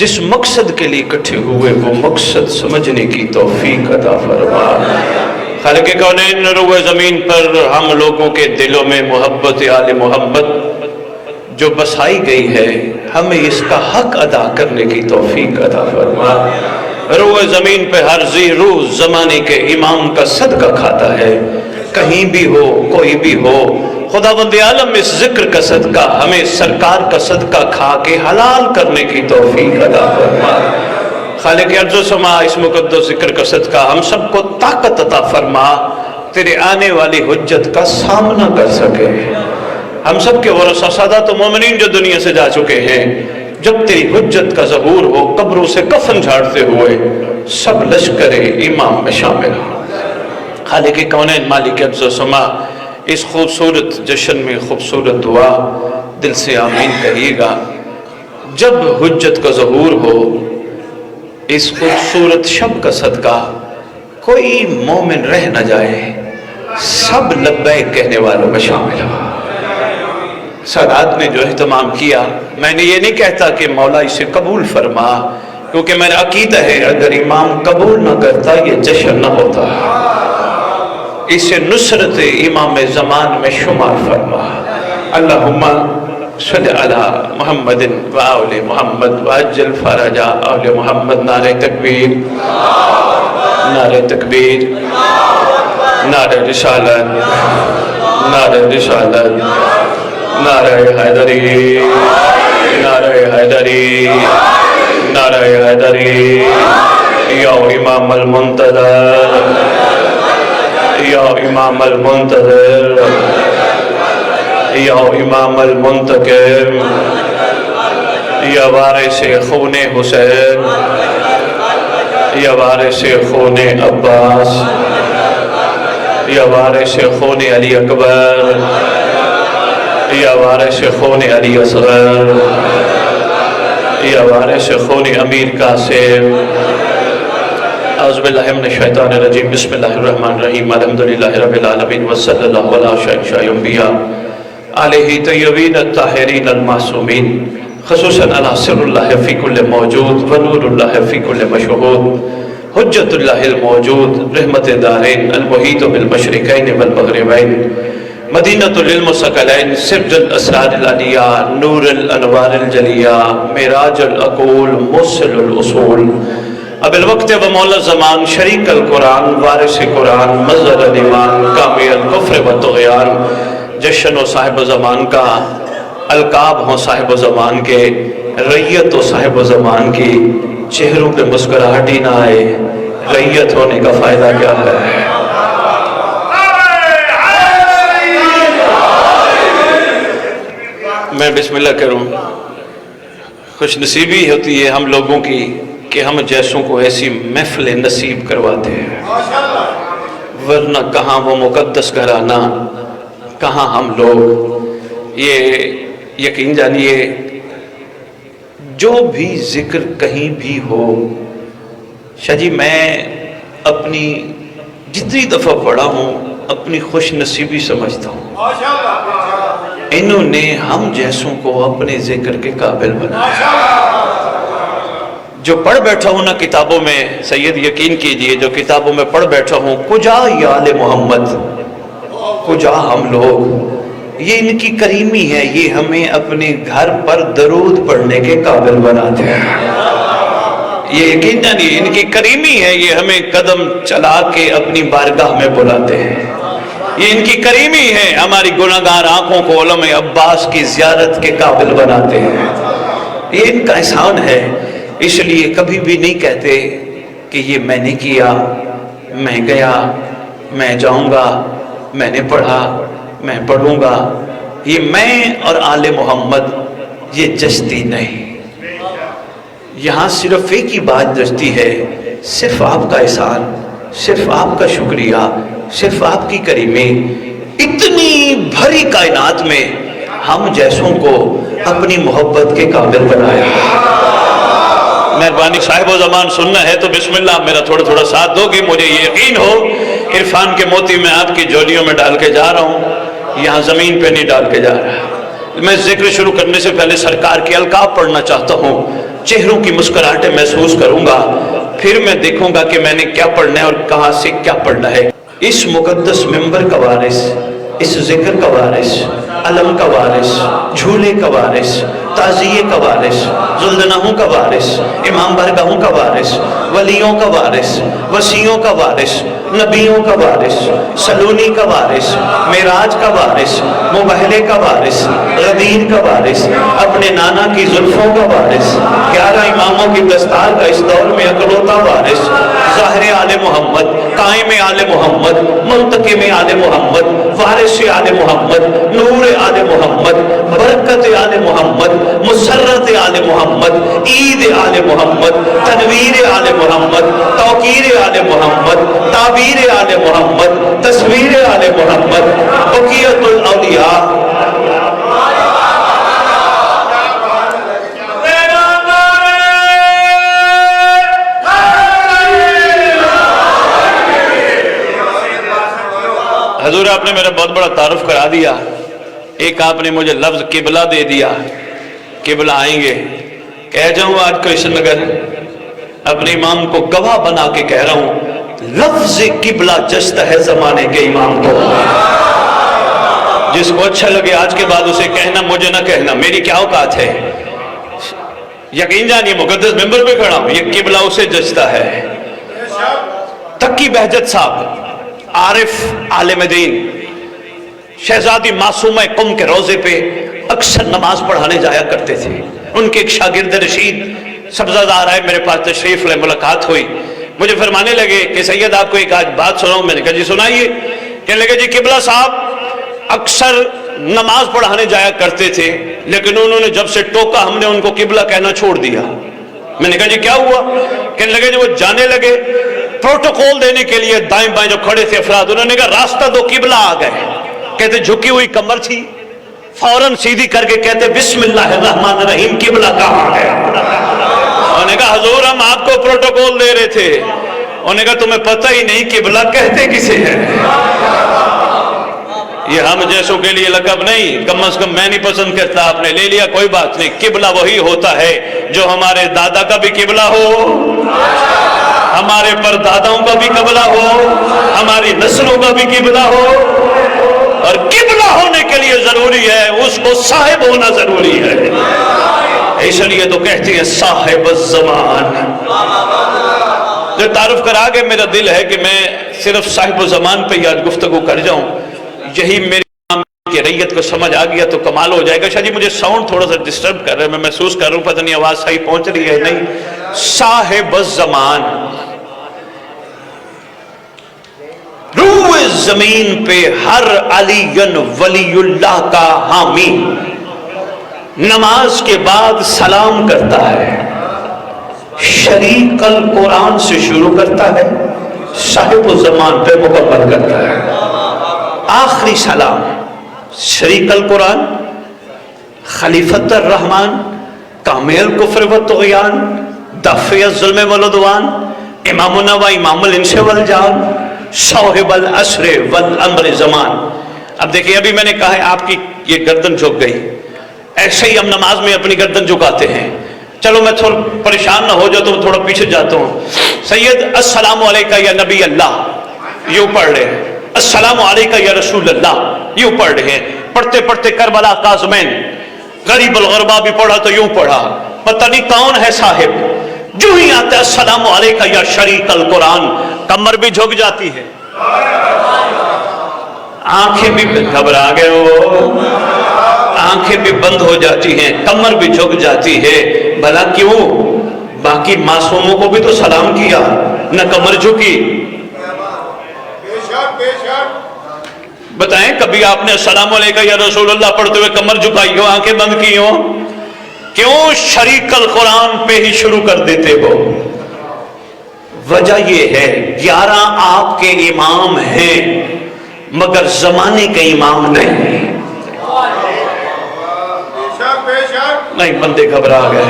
جس مقصد کے لیے اکٹھے ہوئے وہ مقصد سمجھنے کی توفیق عطا فرما۔ خالق کونین روئے زمین پر ہم لوگوں کے دلوں میں محبت آل محمد جو بسائی گئی ہے ہمیں اس کا حق ادا کرنے کی توفیق عطا فرما۔ روئے زمین پہ ہر ذی روح زمانے کے امام کا صدقہ کھاتا ہے، کہیں بھی ہو کوئی بھی ہو، خداوند عالم اس ذکر کا صدقہ ہمیں سرکار کا صدقہ کھا کے حلال کرنے کی توفیق عطا فرما۔ خالق ارض و سما اس مقدس ذکر کا صدقہ ہم سب کو طاقت عطا فرما، تیرے آنے والی حجت کا سامنا کر سکے۔ ہم سب کے ورثہ سادات و مومنین جو دنیا سے جا چکے ہیں، جب تیری حجت کا ظہور ہو قبروں سے کفن جھاڑتے ہوئے سب لشکر امام میں شامل ہو۔ خالق کونین مالک ارض و سما اس خوبصورت جشن میں خوبصورت دعا دل سے آمین کہیے گا۔ جب حجت کا ظہور ہو اس خوبصورت شب کا صدقہ کوئی مومن رہ نہ جائے، سب لبیک کہنے والوں میں شامل ہو۔ سادات نے جو اہتمام کیا، میں نے یہ نہیں کہتا کہ مولا اسے قبول فرما، کیونکہ میرا عقیدہ ہے اگر امام قبول نہ کرتا یہ جشن نہ ہوتا، اسے نصرت امام زمان میں شمار فرما۔ اللہم صلی علی محمد و آل محمد وعجل فرج آل محمد۔ نعرہ تکبیر، نعرہ تکبیر، نعرہ رسالت، نعرہ رسالت، نعرہ حیدری، نعرہ حیدری، نعرہ حیدری۔ یا امام المنتظر، یا امام المنتظر، یا امام المنتقم، یا وارث خون حسین، یا وارث خون عباس، یا وارث خون علی اکبر، یا وارث خون علی اصغر، یا وارث خون امیر قاسم۔ اعوذ باللہ من الشیطان الرجیم، بسم اللہ الرحمن الرحیم، الحمدللہ رب العالمین، وصلی اللہ علی شہنشاہ انبیاء علیہ طیبین الطاہرین المعصومین، خصوصاً علی سر اللہ فی کل موجود و نور اللہ فی کل مشہود، حجت اللہ الموجود، رحمت دارین، المحیط بالمشرقین والمغربین، مدینۃ للمثقلین، سرج الاسرار العلیہ، نور الانوار الجلیہ، معراج العقول، موصل الاصول، اب الوقت و مولا زمان، شریک القرآن، وارث قرآن، مظہر الایمان، کامی الکفر و طغیان۔ جشن و صاحب زمان کا، القاب ہوں صاحب زمان کے، ریت و صاحب زمان کی، چہروں پہ مسکراہٹ ہی نہ آئے، ریت ہونے کا فائدہ کیا ہے؟ میں بسم اللہ کروں۔ خوش نصیبی ہوتی ہے ہم لوگوں کی کہ ہم جیسوں کو ایسی محفل نصیب کرواتے ہیں، ورنہ کہاں وہ مقدس گھرانہ، کہاں ہم لوگ۔ یہ یقین جانیے جو بھی ذکر کہیں بھی ہو، شاہ جی میں اپنی جتنی دفعہ پڑھا ہوں اپنی خوش نصیبی سمجھتا ہوں، انہوں نے ہم جیسوں کو اپنے ذکر کے قابل بنایا۔ جو پڑھ بیٹھا ہوں نا کتابوں میں، سید یقین کیجئے جو کتابوں میں پڑھ بیٹھا ہوں، کجا یا آل محمد، کجا ہم لوگ، یہ ان کی کریمی ہے، یہ ہمیں اپنے گھر پر درود پڑھنے کے قابل بناتے ہیں۔ یہ یقین جانیے ان کی کریمی ہے، یہ ہمیں قدم چلا کے اپنی بارگاہ میں بلاتے ہیں۔ یہ ان کی کریمی ہے، ہماری گناہگار آنکھوں کو علم عباس کی زیارت کے قابل بناتے ہیں۔ یہ ان کا احسان ہے، اس لیے کبھی بھی نہیں کہتے کہ یہ میں نے کیا، میں گیا، میں جاؤں گا، میں نے پڑھا، میں پڑھوں گا۔ یہ میں اور آل محمد یہ جستی نہیں، یہاں صرف ایک ہی بات جستی ہے، صرف آپ کا احسان، صرف آپ کا شکریہ، صرف آپ کی کریمی۔ اتنی بھری کائنات میں ہم جیسوں کو اپنی محبت کے قابل بنایا۔ مہربانی صاحب و زمان سننا ہے تو بسم اللہ میرا تھوڑا تھوڑا ساتھ دو گے، مجھے یہ یقین ہو عرفان کے موتی میں آپ کی جولیوں میں ڈال کے جا رہا ہوں، یہاں زمین پہ نہیں ڈال کے جا رہا۔ میں ذکر شروع کرنے سے پہلے سرکار کی القاب پڑھنا چاہتا ہوں۔ چہروں کی مسکراہٹیں محسوس کروں گا، پھر میں دیکھوں گا کہ میں نے کیا پڑھنا ہے اور کہاں سے کیا پڑھنا ہے۔ اس مقدس منبر کا وارث، اس ذکر کا وارث، علم کا وارث، جھولے کا وارث، تعزیے کا وارث، ذوالجناحوں کا وارث، امام بارگاہوں کا وارث، ولیوں کا وارث، وسیعوں کا وارث، نبیوں کا وارث، سلونی کا وارث، معراج کا وارث، مبہلے کا وارث، غدیر کا وارث، اپنے نانا کی زلفوں کا وارث، 11 اماموں کی دستار کا اس دور میں اکلوتا وارث، ظاہر آل محمد، قائم آل محمد، منتقم آل محمد، وارث آل محمد، نور آل محمد، برکت آل محمد، مسرت آل محمد، عید آل محمد، تنویر آل محمد، توقیر آل محمد، تعبیر آل محمد، تصویر آل محمد، بقیت الاولیاء۔ حضور آپ نے میرا بہت بڑا تعارف کرا دیا، ایک آپ نے مجھے لفظ قبلہ دے دیا، قبلہ آئیں گے، کہہ جاؤں آج کرشن نگر اپنے امام کو گواہ بنا کے کہہ رہا ہوں، لفظ قبلہ جچتا ہے زمانے کے امام کو، جس کو اچھا لگے آج کے بعد اسے کہنا، مجھے نہ کہنا، میری کیا اوقات ہے، یقین جانیے مقدس ممبر پہ کھڑا ہوں، یہ قبلہ اسے جچتا ہے۔ تقی بہجت صاحب، عارف عالم دین، شہزادی معصومہ قم کے روزے پہ اکثر نماز پڑھانے جایا کرتے تھے۔ ان کے ایک شاگرد رشید سبزہ دار آئے میرے پاس تشریف لے، ملاقات ہوئی، مجھے فرمانے لگے کہ سید آپ کو ایک آج بات سناؤں، میں نے کہا جی سنائیے، کہنے لگے جی قبلہ صاحب اکثر نماز پڑھانے جایا کرتے تھے، لیکن انہوں نے جب سے ٹوکا ہم نے ان کو قبلہ کہنا چھوڑ دیا۔ میں نے کہا جی کیا ہوا؟ کہنے لگے جی وہ جانے لگے پروٹوکول دینے کے لیے دائیں بائیں جو کھڑے تھے افراد، انہوں نے کہا راستہ دو، قبلہ آ گئے، کہتے جھکی ہوئی کمر تھی، فوراً سیدھی کر کے کہتے بسم اللہ الرحمن الرحیم، قبلہ کہاں ہے؟ انہوں نے کہا حضور ہم آپ کو پروٹوکول دے رہے تھے، انہوں نے کہا تمہیں پتہ ہی نہیں قبلہ کہتے کسے ہیں؟ یہ ہم جیسوں کے لیے لقب نہیں، کم از کم میں نہیں پسند کرتا، آپ نے لے لیا کوئی بات نہیں، قبلہ وہی ہوتا ہے جو ہمارے دادا کا بھی قبلہ ہو، ہمارے پرداداؤں کا بھی قبلہ ہو، ہماری نسلوں کا بھی قبلہ ہو، اور قبلہ ہونے کے لیے ضروری ہے اس کو صاحب ہونا ضروری ہے، اس لیے تو کہتے ہیں صاحب الزمان۔ جو تعارف کرا کے میرا دل ہے کہ میں صرف صاحب الزمان پہ آج گفتگو کر جاؤں، یہی میری کہ ریت کو سمجھ آ گیا تو کمال ہو جائے گا۔ شاہ جی مجھے ساؤنڈ تھوڑا سا ڈسٹرب کر رہا ہے، میں محسوس کر رہا ہوں پتہ نہیں آواز صحیح پہنچ رہی ہے نہیں۔ صاحب الزمان، روح زمین پہ ہر علی ولی اللہ کا حامی، نماز کے بعد سلام کرتا ہے، شریک القرآن سے شروع کرتا ہے، صاحب الزمان پہ مکمل کرتا ہے۔ آخری سلام شریک القرآن، خلیفۃ الرحمن، کامل کفر و طغیان، دافع الظلم والعدوان، امامنا و امام الانس والجان، صاحب العصر والامر زمان۔ اب دیکھیں ابھی میں نے کہا ہے آپ کی یہ گردن جھک گئی، ایسے ہی ہم نماز میں اپنی گردن جھکاتے ہیں۔ چلو میں تھوڑا پریشان نہ ہو جاتا ہوں، تھوڑا پیچھے جاتا ہوں۔ سید السلام علیکہ یا نبی اللہ یوں پڑھ رہے ہیں، السلام علیکہ یا رسول اللہ یوں پڑھ رہے ہیں، پڑھتے پڑھتے کربلا کاظمین، غریب الغربا بھی پڑھا تو یوں پڑھا، پتہ نہیں کون ہے صاحب، جو ہی آتا ہے السلام علیکہ یا شریک القرآن، کمر بھی جھک جاتی ہے، آنکھیں بھی گھبرا گئے ہو، آنکھیں بھی بند ہو جاتی ہیں، کمر بھی جھک جاتی ہے، بھلا کیوں؟ باقی معصوموں کو بھی تو سلام کیا، نہ کمر جھکی۔ بتائیں کبھی آپ نے السلام علیکہ یا رسول اللہ پڑھتے ہوئے کمر جھکائی ہو، آنکھیں بند کی ہو؟ کیوں شریک القرآن پہ ہی شروع کر دیتے ہو؟ وجہ یہ ہے 11 آپ کے امام ہیں مگر زمانے کے امام نہیں۔ نہیں بندے گھبرا گئے،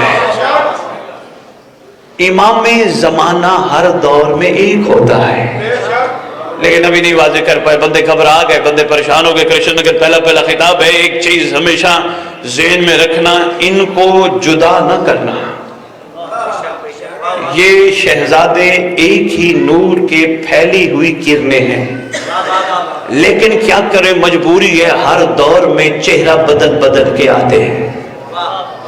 امام زمانہ ہر دور میں ایک ہوتا ہے، لیکن ابھی نہیں واضح کر پائے، بندے گھبرا گئے، بندے پریشان ہو گئے۔ کرشن نگر پہلا خطاب ہے، ایک چیز ہمیشہ ذہن میں رکھنا، ان کو جدا نہ کرنا۔ یہ شہزادے ایک ہی نور کے پھیلی ہوئی کرنیں ہیں، لیکن کیا کرے مجبوری ہے، ہر دور میں چہرہ بدل بدل کے آتے ہیں۔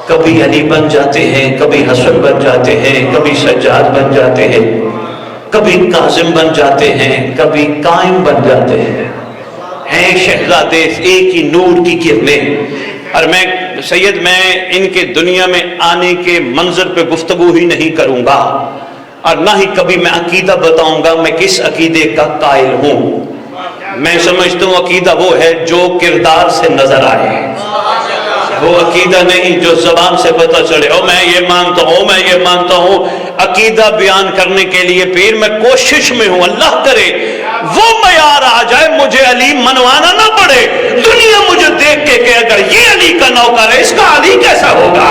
کبھی علی بن جاتے ہیں، کبھی حسن بن جاتے ہیں، کبھی سجاد بن جاتے ہیں، کبھی کاظم بن جاتے ہیں، کبھی قائم بن جاتے ہیں شہزادے ایک ہی نور کی کرنیں۔ اور میں سید ان کے دنیا میں آنے کے منظر پہ گفتگو ہی نہیں کروں گا، اور نہ ہی کبھی میں عقیدہ بتاؤں گا میں کس عقیدے کا قائل ہوں۔ میں سمجھتا ہوں عقیدہ وہ ہے جو کردار سے نظر آئے، وہ عقیدہ نہیں جو زبان سے پتہ چلے او میں یہ مانتا ہوں، میں یہ مانتا ہوں۔ عقیدہ بیان کرنے کے لیے پیر میں کوشش میں ہوں، اللہ کرے وہ معیار آ جائے مجھے علی منوانا نہ پڑے، دنیا مجھے دیکھ کے کہ اگر یہ علی کا نوکر ہے اس کا علی کیسا ہوگا۔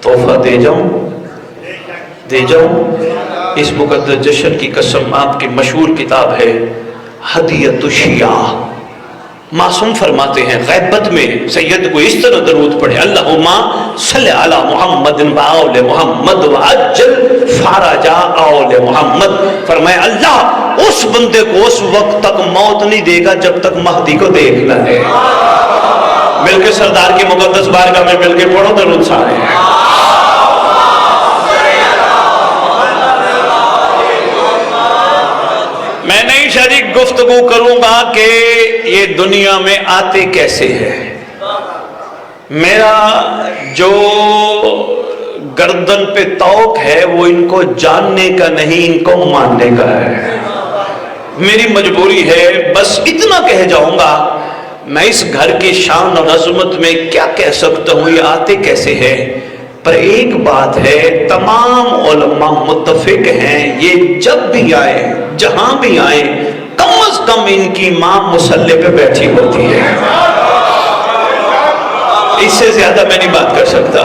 تحفہ دے جاؤں اس مقدس جشن کی قسم، آپ کی مشہور کتاب ہے ہدیۃ الشیعہ۔ معصوم فرماتے ہیں غیبت میں سید کو اس طرح درود پڑھے، اللہم صلی علی محمد وآل محمد وعجل فرج آل محمد، فرمایا اللہ اس بندے کو اس وقت تک موت نہیں دے گا جب تک مہدی کو دیکھنا ہے۔ مل کے سردار کی مقدس بارگاہ میں مل کے پڑھو درود سارے۔ میں نہیں شریک گفتگو کروں گا کہ یہ دنیا میں آتے کیسے ہیں، میرا جو گردن پہ توق ہے وہ ان کو جاننے کا نہیں ان کو ماننے کا ہے۔ میری مجبوری ہے، بس اتنا کہہ جاؤں گا، میں اس گھر کی شان اور عظمت میں کیا کہہ سکتا ہوں یہ آتے کیسے ہیں، پر ایک بات ہے تمام علماء متفق ہیں یہ جب بھی آئے جہاں بھی آئے کم از کم ان کی ماں مصلی پہ بیٹھی ہوتی ہے، اس سے زیادہ میں نہیں بات کر سکتا۔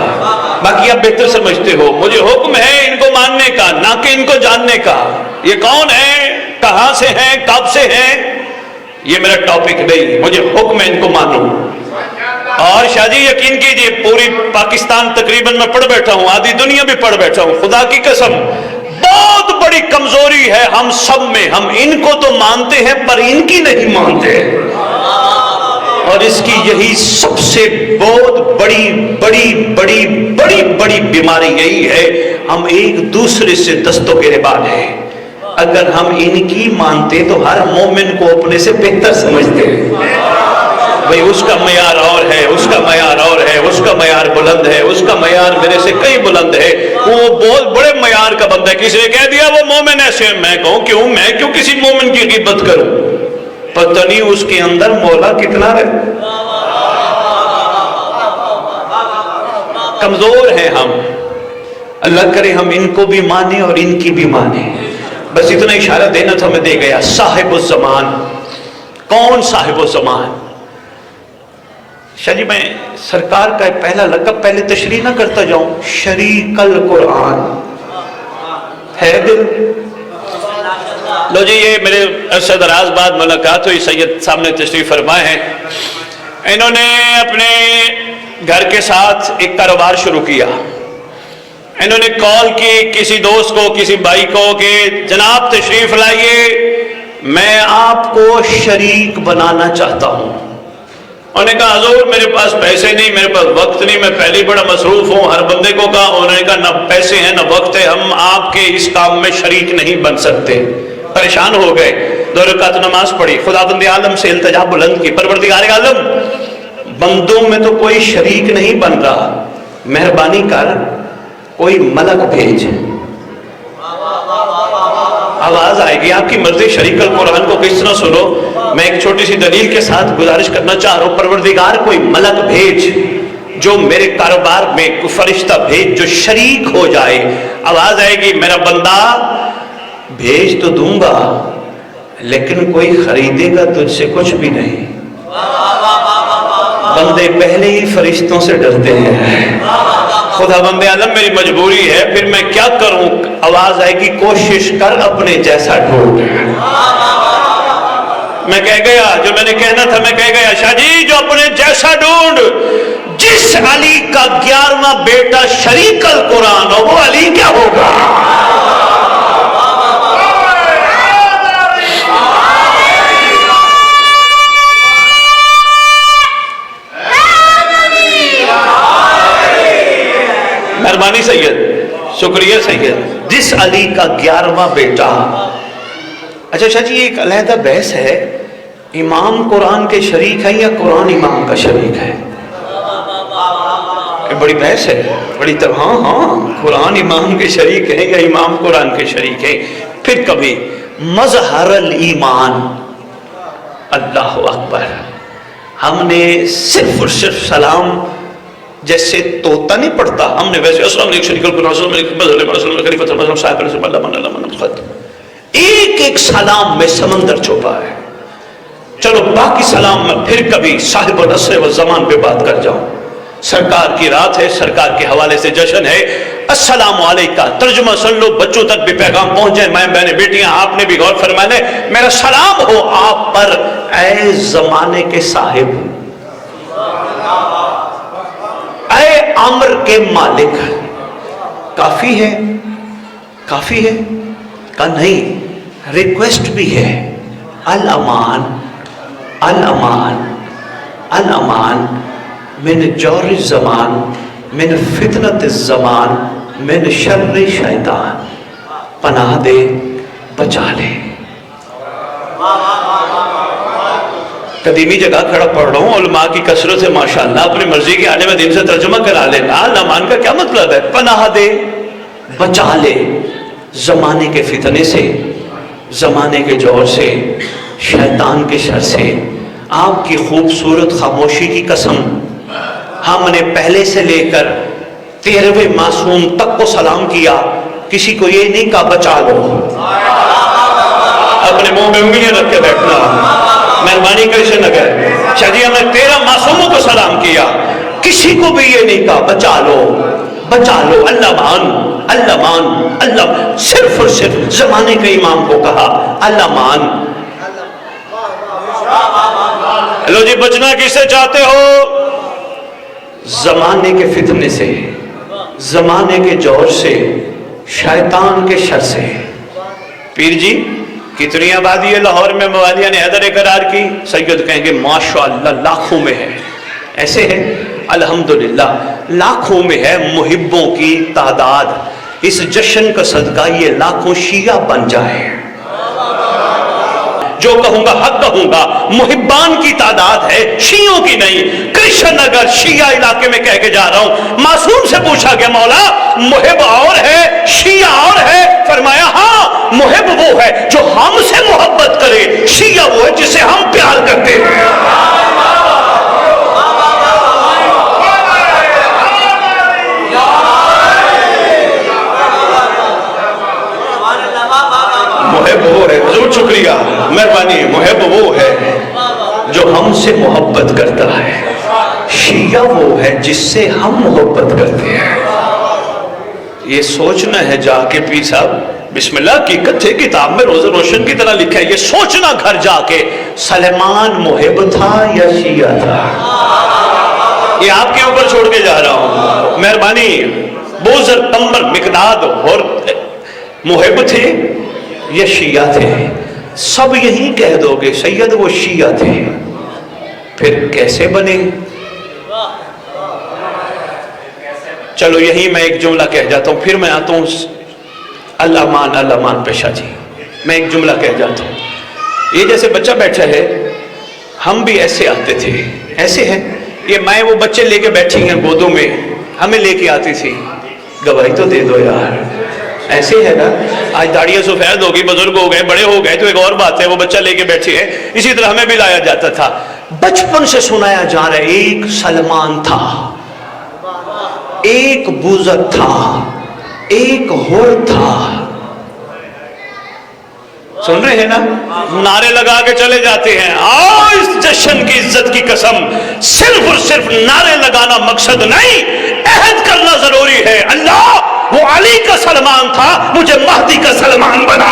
باقی آپ بہتر سمجھتے ہو، مجھے حکم ہے ان کو ماننے کا نہ کہ ان کو جاننے کا۔ یہ کون ہے، کہاں سے ہیں، کب سے ہیں، یہ میرا ٹاپک نہیں، مجھے حکم ہے ان کو مانوں۔ اور شاہ جی یقین کیجئے پوری پاکستان تقریباً میں پڑھ بیٹھا ہوں، آدھی دنیا بھی پڑھ بیٹھا ہوں، خدا کی قسم بہت بڑی کمزوری ہے ہم سب میں، ہم ان کو تو مانتے ہیں پر ان کی نہیں مانتے، اور اس کی یہی سب سے بہت بڑی بڑی بڑی بڑی بڑی بیماری یہی ہے، ہم ایک دوسرے سے دستوں کے ربان ہیں۔ اگر ہم ان کی مانتے تو ہر مومن کو اپنے سے بہتر سمجھتے ہیں، بھئی اس کا معیار اور ہے، اس کا معیار اور ہے، اس کا معیار بلند ہے، اس کا معیار میرے سے کئی بلند ہے، وہ بہت بڑے معیار کا بندہ ہے۔ کسی نے کہہ دیا وہ مومن ایسے، میں کہوں کیوں، میں کیوں کسی مومن کی غیبت کروں، پتہ نہیں اس کے اندر مولا کتنا ہے۔ کمزور ہیں ہم، اللہ کرے ہم ان کو بھی مانیں اور ان کی بھی مانیں۔ بس اتنا اشارہ دینا تھا، میں دے گیا۔ صاحب الزمان، کون صاحب الزمان؟ شاہ جی میں سرکار کا پہلا لقب پہلے تشریح نہ کرتا جاؤں، شریک القرآن ہے دل۔ لو جی یہ میرے عرصہ دراز بعد ملاقات ہوئی، سید صاحب نے تشریف فرمائے ہیں، انہوں نے اپنے گھر کے ساتھ ایک کاروبار شروع کیا۔ انہوں نے کال کی کسی دوست کو، کسی بھائی کو کہ جناب تشریف لائیے، میں آپ کو شریک بنانا چاہتا ہوں۔ انہوں نے کہا حضور میرے پاس پیسے نہیں، میرے پاس وقت نہیں، میں پہلے ہی بڑا مصروف ہوں۔ ہر بندے کو کہا، انہوں نے کہا نہ پیسے ہیں نہ وقت ہے، ہم آپ کے اس کام میں شریک نہیں بن سکتے۔ پریشان ہو گئے، 2 رکعت نماز پڑھی، خدا بند عالم سے التجا بلند کی، پروردگار عالم بندوں میں تو کوئی شریک نہیں بن رہا، مہربانی کر کوئی ملک بھیج۔ آواز آئے گی آپ کی مرضی، شریک القرآن کو کس طرح سنو۔ میں ایک چھوٹی سی دلیل کے ساتھ گزارش کرنا چاہ رہا ہوں، پروردگار کوئی ملک بھیج جو میرے کاروبار میں، کوئی فرشتہ بھیج جو شریک ہو جائے۔ آواز آئے گی میرا بندہ بھیج تو دوں گا لیکن کوئی خریدے گا تجھ سے کچھ بھی نہیں۔ بندے پہلے ہی فرشتوں سے ڈرتے ہیں۔ خدا بند عالم میری مجبوری ہے، پھر میں کیا کروں؟ آواز آئے گی کوشش کر اپنے جیسا ڈھونڈ۔ میں کہہ گیا جو میں نے کہنا تھا، میں کہہ گیا شاہ جی جو اپنے جیسا جگہ ڈھونڈ جس علی کا 11واں بیٹا شریک القرآن ہو وہ علی کیا ہوگا؟ مہربانی سید، شکریہ سید۔ جس علی کا 11واں بیٹا، اچھا شاہ جی ایک علیحدہ بحث ہے، امام قرآن کے شریک ہے یا قرآن امام کا شریک ہے؟ بڑی بحث ہے، بڑی ہاں قرآن امام کے شریک ہے یا امام قرآن کے شریک ہے۔ پھر کبھی مظہر الایمان، اللہ اکبر، ہم نے صرف اور صرف سلام جیسے طوطا نہیں پڑھتا، ہم نے ویسے السلام علیکم شریک القرآن، السلام علیکم خلیفۃ المسلم صاحب علیہ اللہ، ایک ایک سلام میں سمندر چھپا ہے۔ چلو باقی سلام میں پھر کبھی صاحب العصر والزمان پہ بات کر جاؤں۔ سرکار کی رات ہے، سرکار کے حوالے سے جشن ہے، السلام علیکہ، ترجمہ سن لو، بچوں تک بھی پیغام پہنچے، مائیں بہنیں بیٹیاں آپ نے بھی غور فرمانے، میرا سلام ہو آپ پر اے زمانے کے صاحب، اے امر کے مالک۔ کافی ہے؟ کافی ہے؟ کہ نہیں، ریکویسٹ بھی ہے، الامان الامان الامان من جور الزمان، من فتنت الزمان، من شر شیطان، پناہ دے، بچا لے۔ قدیمی جگہ کھڑا پڑھ رہا ہوں، علماء کی کثرت سے ماشاءاللہ اپنی مرضی کے عالم دین سے ترجمہ کرا لینا۔ الامان کا کیا مطلب ہے؟ پناہ دے، بچا لے، زمانے کے فتنے سے، زمانے کے جور سے، شیطان کے شر سے۔ آپ کی خوبصورت خاموشی کی قسم، ہم نے پہلے سے لے کر 13ویں معصوم تک کو سلام کیا، کسی کو یہ نہیں کہا بچا لو۔ اپنے منہ میں انگلیاں رکھ کے بیٹھنا، مہربانی کیسے نہ کرے۔ شاہ جی ہم نے 13 معصوموں کو سلام کیا، کسی کو بھی یہ نہیں کہا بچا لو بچا لو۔ اللہ مان اللہ مان اللہ، صرف اور صرف زمانے کے امام کو کہا اللہ مان۔ لو جی بچنا کس سے چاہتے ہو؟ زمانے کے فتنے سے، زمانے کے جور سے، شیطان کے شر سے۔ پیر جی کتنی آبادی ہے لاہور میں موالیہ نے حیدر قرار کی؟ سید کہیں گے ماشاءاللہ لاکھوں میں ہے۔ ایسے ہے الحمدللہ لاکھوں میں ہے محبوں کی تعداد۔ اس جشن کا صدقہ یہ لاکھوں شیعہ بن جائے۔ جو کہوں گا حق کہوں گا، محبان کی تعداد ہے، شیعوں کی نہیں۔ کرشن نگر شیعہ علاقے میں کہہ کے جا رہا ہوں، معصوم سے پوچھا گیا مولا محب اور ہے شیعہ اور ہے؟ فرمایا ہاں، محب وہ ہے جو ہم سے محبت کرے، شیعہ وہ ہے جسے ہم پیار کرتے ہیں۔ محب وہ ہے، ضرور شکریہ مہربانی، محب وہ ہے جو ہم سے محبت کرتا ہے، شیعہ وہ ہے جس سے ہم محبت کرتے ہیں۔ یہ سوچنا ہے جا کے پیر صاحب، بسم اللہ کی کتھے کتاب میں روز روشن کی طرح لکھا ہے، یہ سوچنا گھر جا کے سلیمان محب تھا یا شیعہ تھا؟ یہ آپ کے اوپر چھوڑ کے جا رہا ہوں، مہربانی۔ بوزر تمبر مقداد اور محب تھے یا شیعہ تھے؟ سب یہی کہہ دو گے سید وہ شیعہ تھے، پھر کیسے بنے؟ چلو یہی میں ایک جملہ کہہ جاتا ہوں، پھر میں آتا ہوں اللہ مان پیشہ جی، میں ایک جملہ کہہ جاتا ہوں۔ یہ جیسے بچہ بیٹھا ہے، ہم بھی ایسے آتے تھے، ایسے ہیں یہ مائیں وہ بچے لے کے بیٹھی ہیں گودوں میں، ہمیں لے کے آتی تھی، گواہی تو دے دو یار، ایسے ہے نا۔ آج داڑیاں سفید ہو گئی، بزرگ ہو گئے، بڑے ہو گئے تو ایک اور بات ہے، وہ بچہ لے کے بیٹھے ہیں، اسی طرح ہمیں بھی لایا جاتا تھا۔ بچپن سے سنایا جا رہا ہے ایک سلمان تھا، ایک بوزر تھا، ایک ہور تھا۔ سن رہے ہیں نا؟ نعرے لگا کے چلے جاتے ہیں۔ آؤ اس جشن کی عزت کی قسم، صرف اور صرف نعرے لگانا مقصد نہیں، عہد کرنا ضروری ہے۔ اللہ وہ علی کا سلمان تھا، مجھے مہدی کا سلمان بنا۔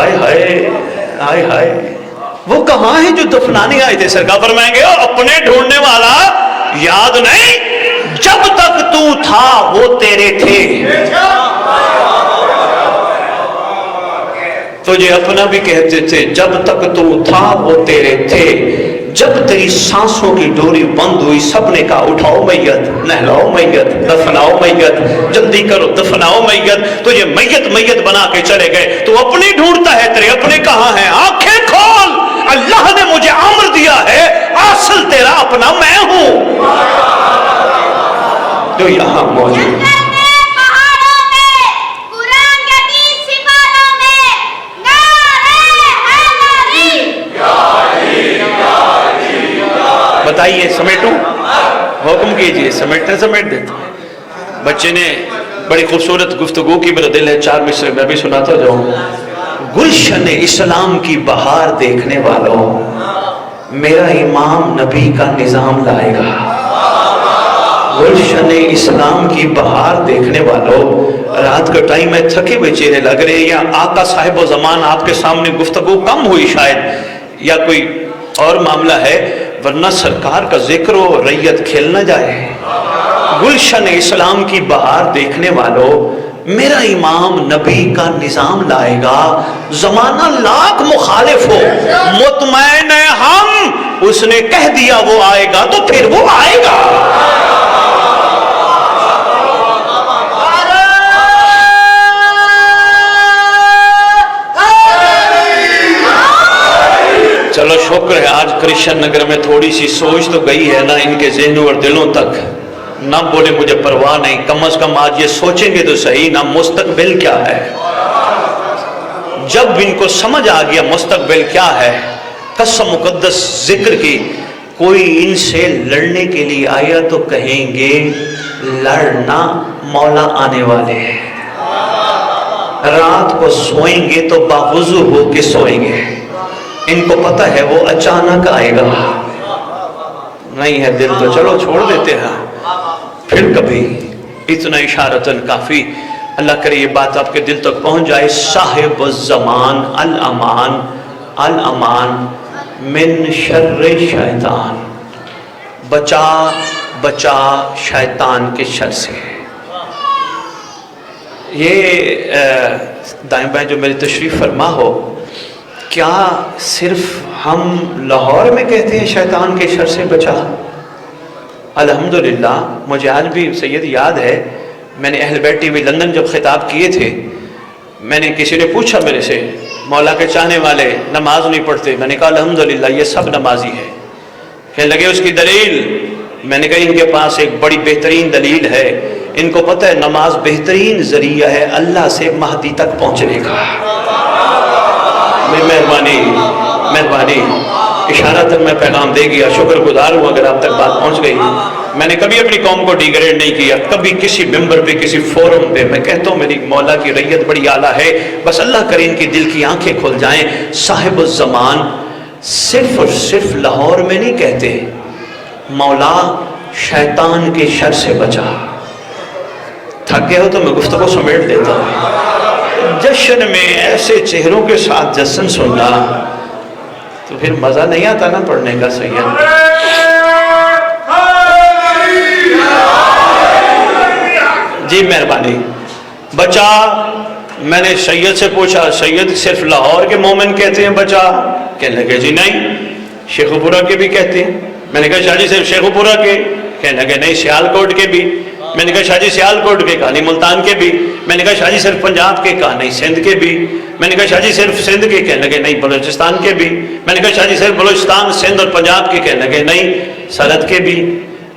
آئے ہائے آئے ہائے، وہ کہاں ہیں جو دفنانے آئے تھے؟ سرکار فرمائیں گے اپنے ڈھونڈنے والا یاد نہیں، جب تک تو تھا وہ تیرے تھے۔ تجھے اپنا بھی کہتے تھے، جب تک تو تھا وہ تیرے تھے، جب تیری سانسوں کی ڈوری بند ہوئی سب نے کہا اٹھاؤ میت، نہلاؤ میت، دفناؤ میت، جلدی کرو دفناؤ میت۔ تجھے میت میت بنا کے چلے گئے، تو اپنی ڈھونڈتا ہے، تیرے اپنے کہاں ہیں؟ آنکھیں کھول، اللہ نے مجھے امر دیا ہے، اصل تیرا اپنا میں ہوں جو یہاں موجود۔ بتائیے سمیٹوں، حکم کیجئے، سمیٹنا سمیٹ دیتا۔ بچے نے بڑی خوبصورت گفتگو کی، میرا دل ہے 4 مصرے میں بھی سناتا جاؤں۔ گلشن اسلام کی بہار دیکھنے والوں، میرا امام نبی کا نظام لائے گا۔ گلشن اسلام کی بہار دیکھنے والوں، رات کا ٹائم ہے، تھکے ہوئے چہرے لگ رہے ہیں، یا آقا صاحب و زمان آپ کے سامنے گفتگو کم ہوئی شاید، یا کوئی اور معاملہ ہے، ورنہ سرکار کا ذکر ہو، ریت کھیل نہ جائے۔ گلشن اسلام کی بہار دیکھنے والوں، میرا امام نبی کا نظام لائے گا، زمانہ لاکھ مخالف ہو، مطمئن ہے ہم، اس نے کہہ دیا وہ آئے گا تو پھر وہ آئے گا۔ چلو شکر ہے آج کرشن نگر میں تھوڑی سی سوچ تو گئی ہے نا ان کے ذہنوں اور دلوں تک، نہ بولے مجھے پرواہ نہیں، کم از کم آج یہ سوچیں گے تو صحیح نا مستقبل کیا ہے۔ جب ان کو سمجھ آ گیا مستقبل کیا ہے، قسم مقدس ذکر کی، کوئی ان سے لڑنے کے لیے آیا تو کہیں گے لڑنا، مولا آنے والے ہیں۔ رات کو سوئیں گے تو باوضو ہو کے سوئیں گے، ان کو پتہ ہے وہ اچانک آئے گا۔ نہیں ہے دل تو چلو چھوڑ دیتے ہیں، پھر کبھی، اتنا اشارتاً کافی۔ اللہ کرے یہ بات آپ کے دل تک پہنچ جائے۔ صاحب الزمان الامان، الامان من شر شیطان، بچا بچا شیطان کے شر سے۔ یہ دائیں بائیں جو میری تشریف فرما ہو، کیا صرف ہم لاہور میں کہتے ہیں شیطان کے شر سے بچا؟ الحمدللہ مجھے آج بھی سید یاد ہے، میں نے اہل بیت ٹی وی لندن جب خطاب کیے تھے، میں نے کسی نے پوچھا میرے سے، مولا کے چاہنے والے نماز نہیں پڑھتے، میں نے کہا الحمدللہ یہ سب نمازی ہے۔ کہنے لگے اس کی دلیل، میں نے کہا ان کے پاس ایک بڑی بہترین دلیل ہے، ان کو پتہ ہے نماز بہترین ذریعہ ہے اللہ سے مہدی تک پہنچنے کا۔ مہربانی اشارہ تک میں پیغام دے گیا، شکر گزار ہوں اگر آپ تک بات پہنچ گئی۔ میں نے کبھی اپنی قوم کو ڈیگریڈ نہیں کیا، کبھی کسی ممبر پہ کسی فورم پہ میں کہتا ہوں میری مولا کی ریت بڑی اعلیٰ ہے، بس اللہ کرے ان کی دل کی آنکھیں کھل جائیں۔ صاحب الزمان صرف اور صرف لاہور میں نہیں کہتے مولا شیطان کے شر سے بچا۔ تھک گئے ہو تو میں گفتگو سمیٹ دیتا ہوں۔ جشن میں ایسے چہروں کے ساتھ جشن سننا تو پھر مزہ نہیں آتا نا پڑھنے کا۔ سید جی مہربانی، بچا، میں نے سید سے پوچھا سید صرف لاہور کے مومن کہتے ہیں بچا؟ کہنے لگے جی نہیں، شیخو پورہ کے بھی کہتے ہیں۔ میں نے کہا شاہ جی صرف شیخو پورہ کے؟ کہنے لگے نہیں سیال کوٹ کے بھی۔ میں نے کہا شاہ جی سیال کوٹ کے؟ کہا نہیں ملتان کے بھی۔ میں نے کہا شاہ جی صرف پنجاب کے؟ کہا نہیں سندھ کے بھی۔ میں نے کہا شاہ جی صرف سندھ کے؟ کہنے لگے نہیں بلوچستان کے بھی۔ میں نے کہا شاہ جی صرف بلوچستان سندھ اور پنجاب کے؟ کہنے لگے نہیں سرحد کے بھی۔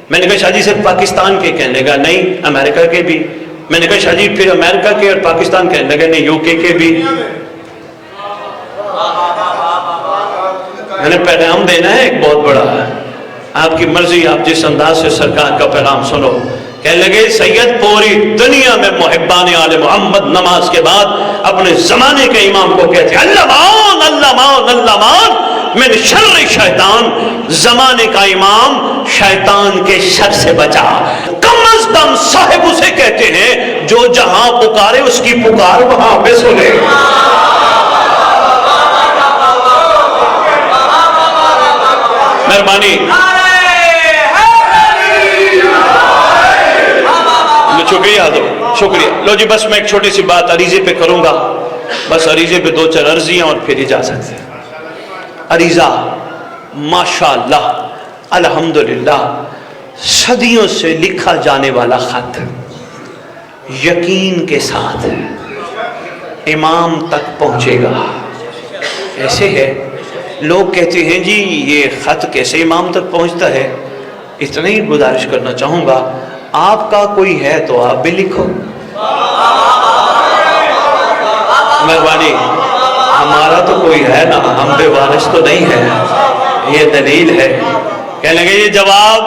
میں نے کہا شاہ جی صرف پاکستان کے؟ کہنے لگا نہیں امریکہ کے بھی۔ میں نے کہا شاہ جی پھر امریکہ کے اور پاکستان؟ کہنے لگے نہیں UK کے بھی۔ میں نے پیغام دینا ہے ایک بہت بڑا، آپ کی مرضی، آپ جس انداز سے سرکار کا پیغام سنو۔ کہنے لگے سید پوری دنیا میں محبان آل محمد نماز کے بعد اپنے زمانے کے امام کو کہتے ہیں اللہ مان اللہ مان اللہ مان من شر شیطان، زمانے کا امام شیطان کے شر سے بچا۔ کم از کم صاحب اسے کہتے ہیں جو جہاں پکارے اس کی پکار وہاں پہ سنے۔ مہربانی شکریہ دو شکریہ. لو جی بس میں ایک چھوٹی سی بات عریضے پہ کروں گا, بس عریضے پہ 2-4 عرضیاں اور پھر اجازت ہے. عریضہ ماشاءاللہ الحمدللہ صدیوں سے لکھا جانے والا خط یقین کے ساتھ امام تک پہنچے گا. ایسے ہے لوگ کہتے ہیں جی یہ خط کیسے امام تک پہنچتا ہے. اتنا ہی گزارش کرنا چاہوں گا, آپ کا کوئی ہے تو آپ بھی لکھو. مہربانی, ہمارا تو کوئی ہے نا, ہم بے وارث تو نہیں ہے. یہ دلیل ہے. کہنے لگے یہ جواب,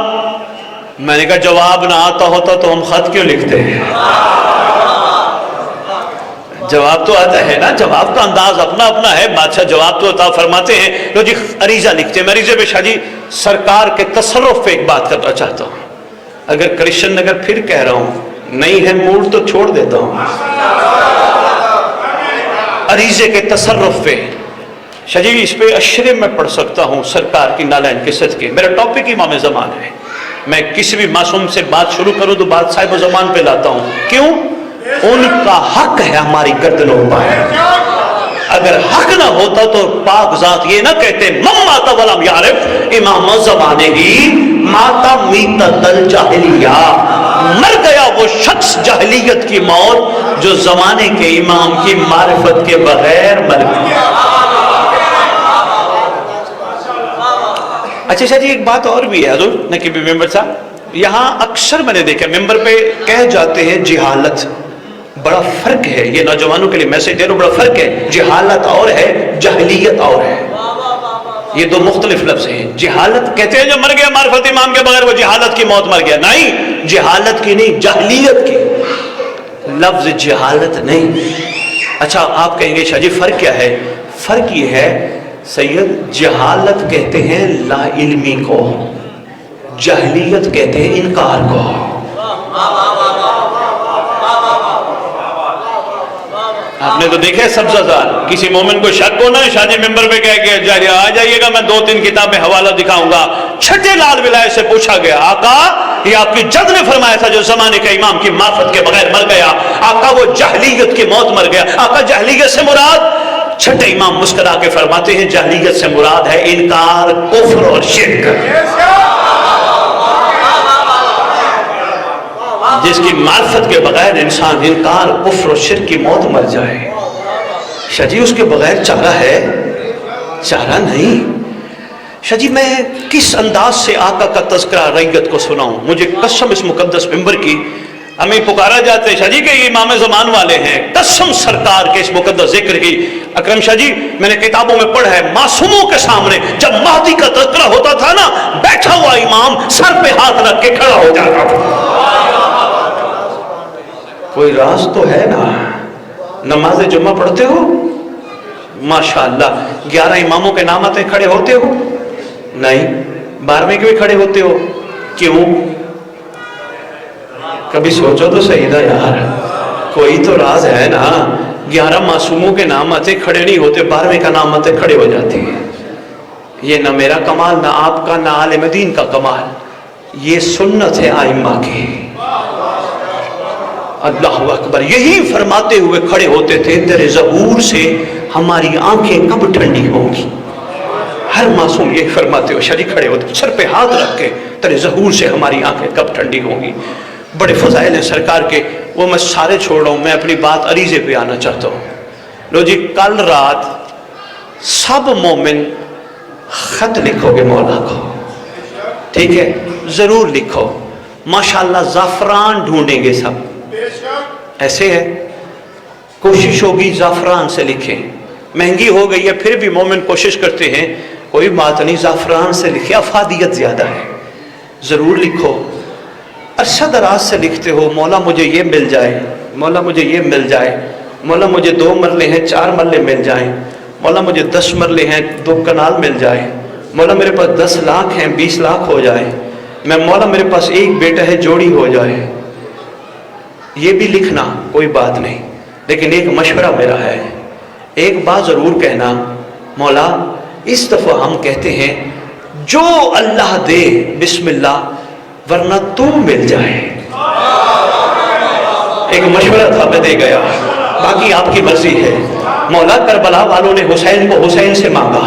میں نے کہا جواب نہ آتا ہوتا تو ہم خط کیوں لکھتے ہیں؟ جواب تو آتا ہے نا, جواب کا انداز اپنا اپنا ہے. بادشاہ جواب تو عطا فرماتے ہیں. لو جی عریضہ لکھتے ہیں. میں عریضے پہ شاہ جی سرکار کے تصرف پہ ایک بات کرنا چاہتا ہوں. اگر کرشن نگر پھر کہہ رہا ہوں, نہیں ہے موڈ تو چھوڑ دیتا ہوں. عریضے کے تصرف پہ شاہ جی اس پہ اشرے میں پڑھ سکتا ہوں سرکار کی نالائن کے صدقے. میرا ٹاپک امام زمان ہے. میں کسی بھی معصوم سے بات شروع کروں تو بات صاحب زمان پہ لاتا ہوں. کیوں؟ ان کا حق ہے ہماری گردنوں پر. اگر حق نہ ہوتا تو پاک ذات یہ نہ کہتے من مات ولم یعرف امام زمانے ہی ماتا میتۃ الجاہلیہ. مر گیا وہ شخص جاہلیت کی موت جو زمانے کے امام کی معرفت کے بغیر مر گیا. اچھا شاہ جی ایک بات اور بھی ہے حضور نقیب ممبر صاحب, یہاں اکثر میں نے دیکھا ممبر پہ کہہ جاتے ہیں جہالت. بڑا فرق ہے, یہ نوجوانوں کے لیے میسج دے رہا ہوں, بڑا فرق ہے. جہالت اور ہے, جاہلیت اور ہے. یہ دو مختلف لفظ ہیں. جہالت کہتے ہیں جو مر گیا معرفت امام کے بغیر وہ جہالت کی موت مر گیا. نہیں, جہالت کی نہیں, جاہلیت کی. لفظ جہالت نہیں. اچھا آپ کہیں گے شاہ جی فرق کیا ہے؟ فرق یہ ہے سید, جہالت کہتے ہیں لا علمی کو, جاہلیت کہتے ہیں انکار کو. آپ نے تو دیکھا ہے سبزہ زار, کسی مومن کو شک ہو نا شاہ جی ممبر پہ کہہ کے آ جائیے گا, میں 2-3 کتابیں حوالہ دکھاؤں گا. چھٹے لال ولایت سے پوچھا گیا آقا یہ آپ کی جد نے فرمایا تھا جو زمانے کے امام کی معرفت کے بغیر مر گیا, آقا وہ جاہلیت کی موت مر گیا. آقا جاہلیت سے مراد, چھٹے امام مسکرا کے فرماتے ہیں جاہلیت سے مراد ہے انکار, کفر اور شرک. جس کی معرفت کے بغیر انسان انکار, کفر اور شرک کی موت مر جائے. شاہ جی اس کے بغیر چارہ ہے؟ چارہ نہیں. شاہ جی میں کس انداز سے آقا کا تذکرہ ریت کو سناؤں؟ مجھے قسم اس مقدس ممبر کی, ہمیں پکارا جاتا ہے شاہ جی کہ یہ امام زمان والے ہیں, قسم سرکار کے اس مقدس ذکر کی. اکرم شاہ جی میں نے کتابوں میں پڑھا ہے معصوموں کے سامنے جب مہدی کا تذکرہ ہوتا تھا نا, بیٹھا ہوا امام سر پہ ہاتھ رکھ کے کھڑا ہو جاتا تھا. کوئی راز تو ہے نا. نماز جمعہ پڑھتے ہو؟ ماشاءاللہ 11 اماموں کے نام آتے کھڑے ہوتے ہو؟ نہیں. 12ویں کے بھی کھڑے ہوتے ہو؟ کیوں؟ کبھی سوچو تو صحیح تھا یار, کوئی تو راز ہے نا. 11 معصوموں کے نام آتے کھڑے نہیں ہوتے, 12ویں کا نام آتے کھڑے ہو جاتے ہیں. یہ نہ میرا کمال, نہ آپ کا, نہ عالم دین کا کمال, یہ سنت ہے آئمہ کی. اللہ اکبر. یہی فرماتے ہوئے کھڑے ہوتے تھے تیرے ظہور سے ہماری آنکھیں کب ٹھنڈی ہوں گی. ہر معصوم یہی فرماتے ہوئے شریک کھڑے ہوتے, سر پہ ہاتھ رکھ کے تیرے ظہور سے ہماری آنکھیں کب ٹھنڈی ہوں گی. بڑے فضائل ہیں سرکار کے, وہ میں سارے چھوڑ رہا ہوں, میں اپنی بات عریضے پہ آنا چاہتا ہوں. لو جی کل رات سب مومن خط لکھو گے مولا کو, ٹھیک ہے؟ ضرور لکھو. ماشاءاللہ زعفران ڈھونڈیں گے سب. ایسے ہے, کوشش ہوگی زعفران سے لکھیں. مہنگی ہو گئی ہے پھر بھی مومن کوشش کرتے ہیں, کوئی بات نہیں زعفران سے لکھیں, افادیت زیادہ ہے. ضرور لکھو. عرصہ دراز سے لکھتے ہو مولا مجھے یہ مل جائے, مولا مجھے یہ مل جائے, مولا مجھے 2 مرلے ہیں 4 مرلے مل جائیں, مولا مجھے 10 مرلے ہیں 2 کنال مل جائے, مولا میرے پاس 10 لاکھ ہیں 20 لاکھ ہو جائے, میں مولا میرے پاس ایک بیٹا ہے جوڑی ہو جائے. یہ بھی لکھنا کوئی بات نہیں, لیکن ایک مشورہ میرا ہے, ایک بات ضرور کہنا, مولا اس دفعہ ہم کہتے ہیں جو اللہ دے بسم اللہ، ورنہ تو مل جائے۔ ایک مشورہ تھا، میں دے گیا، باقی آپ کی مرضی ہے۔ مولا کربلا والوں نے حسین کو حسین سے مانگا،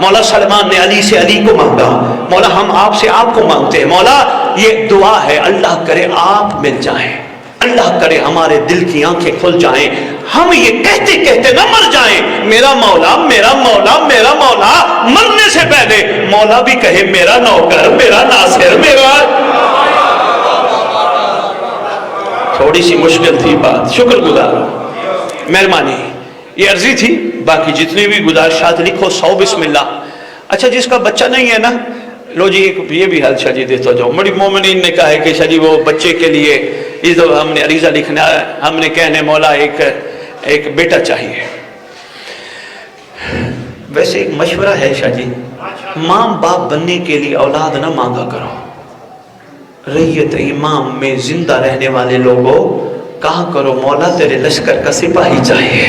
مولا سلمان نے علی سے علی کو مانگا، مولا ہم آپ سے آپ کو مانگتے ہیں۔ مولا یہ دعا ہے، اللہ کرے آپ مل جائیں، اللہ کرے ہمارے دل کی آنکھیں کھل جائیں، ہم یہ کہتے کہتے نہ مر جائیں، میرا مولا میرا مولا میرا مولا، مرنے سے پہلے مولا بھی کہے میرا نوکر میرا ناصر میرا۔ تھوڑی سی مشکل تھی بات، شکر گزار ہوں، مہربانی، یہ عرضی تھی۔ باقی جتنی بھی گزارشات لکھو 100 بسم اللہ۔ اچھا جس کا بچہ نہیں ہے نا، لو جی یہ بھی حل شاہ جی دیتا جاؤ۔ بڑی مومنین نے کہا ہے کہ شاہ جی وہ بچے کے لیے اس دفعہ ہم نے عریضہ لکھنا ہے، ہم نے کہنے مولا ایک بیٹا چاہیے۔ ویسے ایک مشورہ ہے شاہ جی، ماں باپ بننے کے لیے اولاد نہ مانگا کرو۔ ریت امام میں زندہ رہنے والے لوگوں کہا کرو مولا تیرے لشکر کا سپاہی چاہیے۔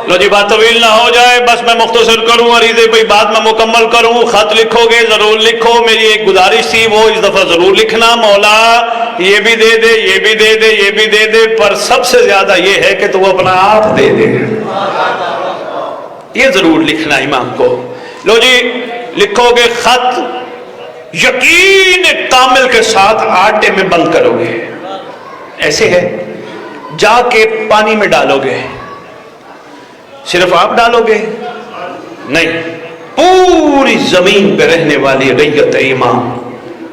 لو جی بات طویل نہ ہو جائے، بس میں مختصر کروں، عریضے پہ بات میں مکمل کروں۔ خط لکھو گے ضرور لکھو، میری ایک گزارش تھی وہ اس دفعہ ضرور لکھنا، مولا یہ بھی دے دے یہ بھی دے دے یہ بھی دے دے، پر سب سے زیادہ یہ ہے کہ تو اپنا آپ دے دے، یہ ضرور لکھنا امام کو۔ لو جی لکھو گے خط، یقین کامل کے ساتھ آٹے میں بند کرو گے، ایسے ہے جا کے پانی میں ڈالو گے، صرف آپ ڈالو گے نہیں، پوری زمین پہ رہنے والی ریت امام۔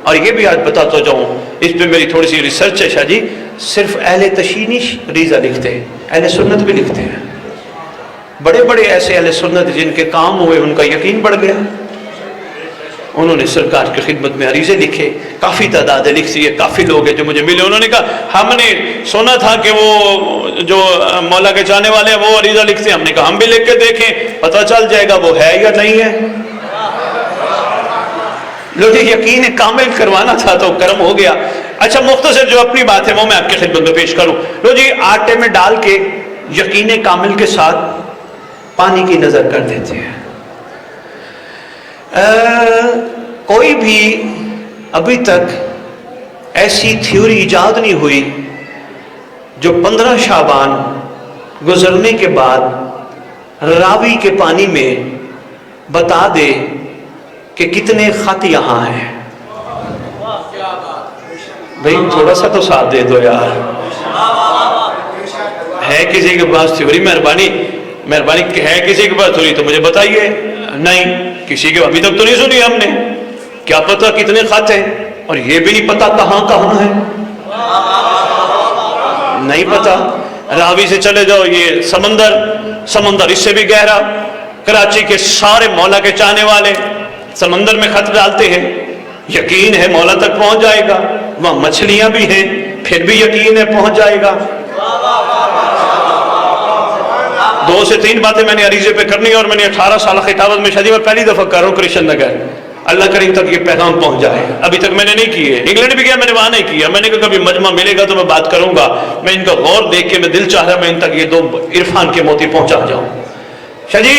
اور یہ بھی آج بتاتا جاؤں، اس پہ میری تھوڑی سی ریسرچ ہے شاہ جی، صرف اہل تشیع ریزہ لکھتے ہیں، اہل سنت بھی لکھتے ہیں، بڑے بڑے ایسے اہل سنت جن کے کام ہوئے ان کا یقین بڑھ گیا، انہوں نے سرکار کی خدمت میں عریضے لکھے، کافی تعداد لکھی ہے، کافی لوگ ہیں جو مجھے ملے، انہوں نے کہا ہم نے سنا تھا کہ وہ جو مولا کے چاہنے والے ہیں وہ عریضہ لکھتے ہیں، ہم نے کہا ہم بھی لکھ کے دیکھیں، پتہ چل جائے گا وہ ہے یا نہیں ہے۔ لوگ یقین کامل کروانا تھا تو کرم ہو گیا۔ اچھا مختصر جو اپنی بات ہے وہ میں آپ کی خدمت میں پیش کروں۔ لو جی آٹے میں ڈال کے یقین کامل کے ساتھ پانی کی نظر کر دیتے ہیں۔ کوئی بھی ابھی تک ایسی تھیوری ایجاد نہیں ہوئی جو 15 شعبان گزرنے کے بعد راوی کے پانی میں بتا دے کہ کتنے خط یہاں ہیں۔ بھئی تھوڑا سا تو ساتھ دے دو یار، ہے کسی کے پاس تھیوری؟ مہربانی ہے کسی کے پاس تھیوری تو مجھے بتائیے۔ نہیں کسی کے ابھی تک تو نہیں سنی ہم نے، کیا پتہ کتنے خط ہیں، اور یہ بھی نہیں پتہ کہاں کہاں ہے، نہیں پتہ۔ راوی سے چلے جاؤ، یہ سمندر اس سے بھی گہرا، کراچی کے سارے مولا کے چاہنے والے سمندر میں خط ڈالتے ہیں، یقین ہے مولا تک پہنچ جائے گا، وہاں مچھلیاں بھی ہیں پھر بھی یقین ہے پہنچ جائے گا۔ 2 سے 3 باتیں میں نے عریضے پہ کرنی ہے، اور میں نے 18 سال خطابت میں شادی میں پہلی دفعہ کر رہا ہوں کرشن نگر، اللہ کریم تک یہ پیغام پہنچ جائے۔ ابھی تک میں نے نہیں کیے، انگلینڈ بھی گیا میں نے وہاں نہیں کیا، میں نے کہا کبھی مجمع ملے گا تو میں بات کروں گا، میں ان کا غور دیکھ کے میں دل چاہ رہا میں ان تک یہ 2 عرفان کے موتی پہنچا جاؤں۔ شاہ جی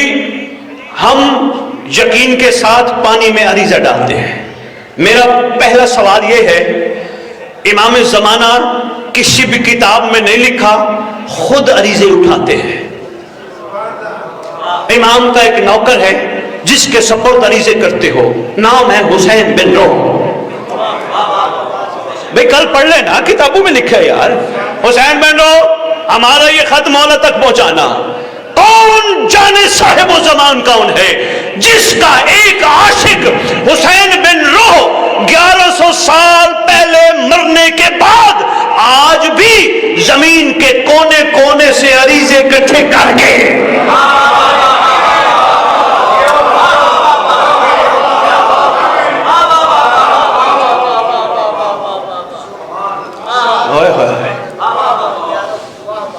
ہم یقین کے ساتھ پانی میں عریضہ ڈالتے ہیں۔ میرا پہلا سوال یہ ہے، امام زمانہ کسی بھی کتاب میں نہیں لکھا، خود عریضے اٹھاتے ہیں۔ امام کا ایک نوکر ہے جس کے سپرد عریضے کرتے ہو، نام ہے حسین بن روح۔ بھئی کل پڑھ لینا، کتابوں میں لکھا ہے یار، حسین بن روح ہمارا یہ خط مولا تک پہنچانا۔ کون جانے صاحب و زمان کون ہے جس کا ایک عاشق حسین بن روح 1100 سال پہلے مرنے کے بعد آج بھی زمین کے کونے کونے سے عریضے اکٹھے کر کے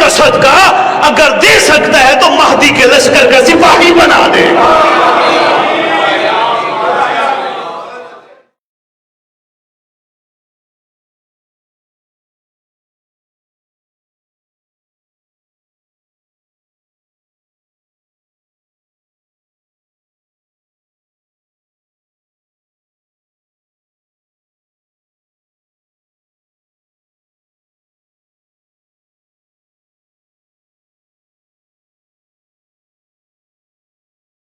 کا صدقہ اگر دے سکتا ہے تو مہدی کے لشکر کا سپاہی بنا دے.